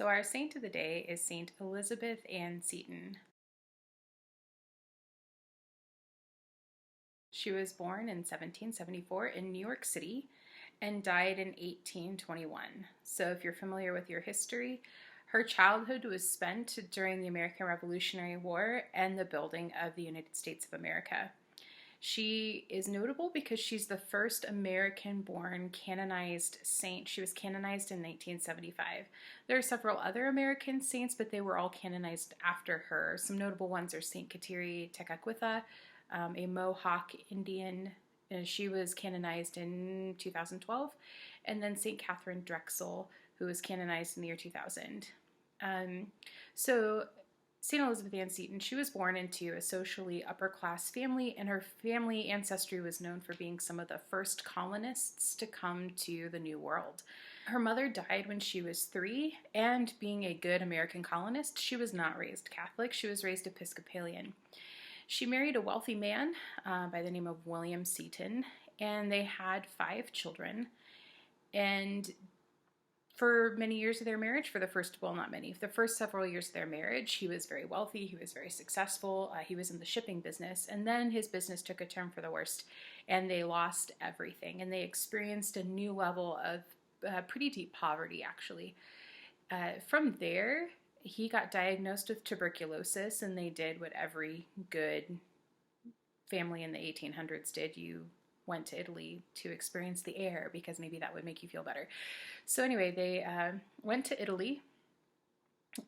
So our saint of the day is Saint Elizabeth Ann Seton. She was born in 1774 in New York City and died in 1821. So if you're familiar with your history, her childhood was spent during the American Revolutionary War and the building of the United States of America. She is notable because she's the first American-born canonized saint. She was canonized in 1975. There are several other American saints, but they were all canonized after her. Some notable ones are Saint Kateri Tekakwitha, a Mohawk Indian. She was canonized in 2012. And then Saint Catherine Drexel, who was canonized in the year 2000. So St. Elizabeth Ann Seton, she was born into a socially upper-class family, and her family ancestry was known for being some of the first colonists to come to the New World. Her mother died when she was 3, and being a good American colonist, she was not raised Catholic. She was raised Episcopalian. She married a wealthy man by the name of William Seton, and they had 5 children. And for many years of their marriage, the first several years of their marriage, he was very wealthy, he was very successful, he was in the shipping business, and then his business took a turn for the worst, and they lost everything, and they experienced a new level of pretty deep poverty, actually. From there, he got diagnosed with tuberculosis, and they did what every good family in the 1800s did. You went to Italy to experience the air because maybe that would make you feel better. So anyway, they went to Italy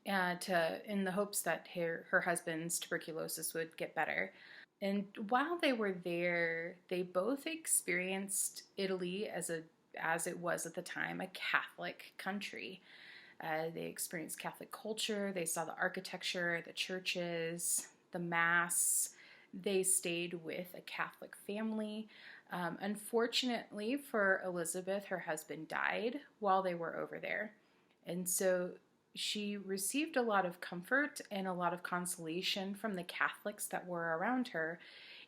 in the hopes that her husband's tuberculosis would get better. And while they were there, they both experienced Italy as it was at the time, a Catholic country. They experienced Catholic culture. They saw the architecture, the churches, the mass. They stayed with a Catholic family. Unfortunately for Elizabeth, her husband died while they were over there. And so she received a lot of comfort and a lot of consolation from the Catholics that were around her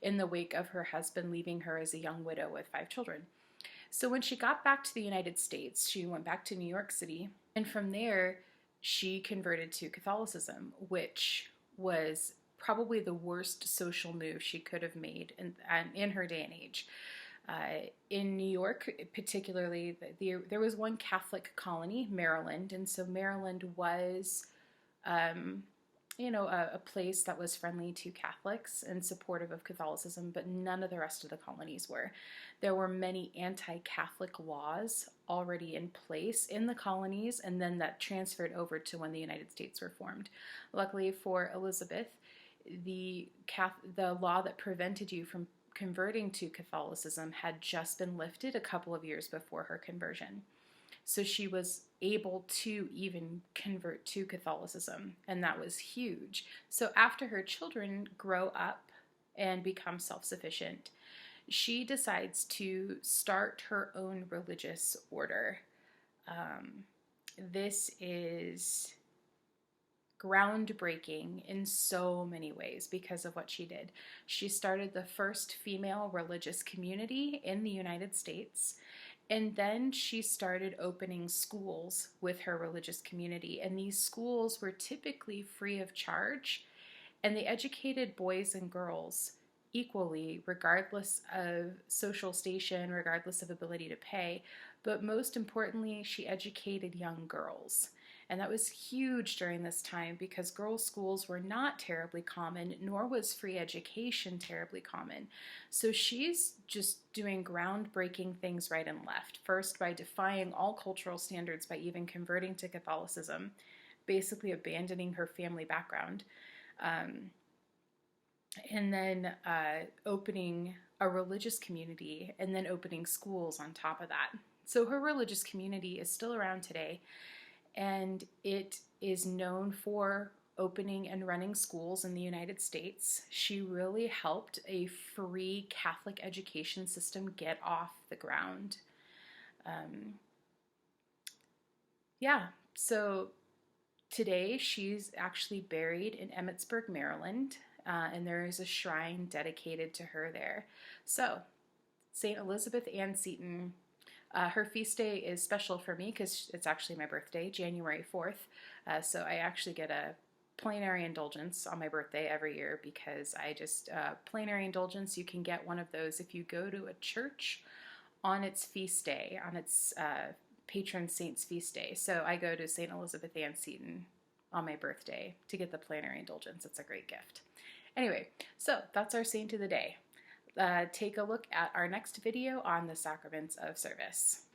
in the wake of her husband leaving her as a young widow with 5 children. So when she got back to the United States, she went back to New York City, and from there she converted to Catholicism, which was probably the worst social move she could have made in her day and age. In New York, particularly, there was one Catholic colony, Maryland, and so Maryland was, a place that was friendly to Catholics and supportive of Catholicism, but none of the rest of the colonies were. There were many anti-Catholic laws already in place in the colonies, and then that transferred over to when the United States were formed. Luckily for Elizabeth, the law that prevented you from converting to Catholicism had just been lifted a couple of years before her conversion. So she was able to even convert to Catholicism, and that was huge. So after her children grow up and become self-sufficient, she decides to start her own religious order. This is groundbreaking in so many ways because of what she did. She started the first female religious community in the United States, and then she started opening schools with her religious community, and these schools were typically free of charge, and they educated boys and girls equally, regardless of social station, regardless of ability to pay, but most importantly, she educated young girls. And that was huge during this time because girls' schools were not terribly common, nor was free education terribly common. So she's just doing groundbreaking things right and left. First, by defying all cultural standards by even converting to Catholicism, basically abandoning her family background, and then opening a religious community, and then opening schools on top of that. So her religious community is still around today, and it is known for opening and running schools in the United States. She really helped a free Catholic education system get off the ground. So today she's actually buried in Emmitsburg, Maryland, and there is a shrine dedicated to her there. So, St. Elizabeth Ann Seton, Her feast day is special for me because it's actually my birthday, January 4th. So I actually get a plenary indulgence on my birthday every year because plenary indulgence, you can get one of those if you go to a church on its feast day, on its patron saint's feast day. So I go to St. Elizabeth Ann Seton on my birthday to get the plenary indulgence. It's a great gift. Anyway, so that's our saint of the day. Take a look at our next video on the Sacraments of Service.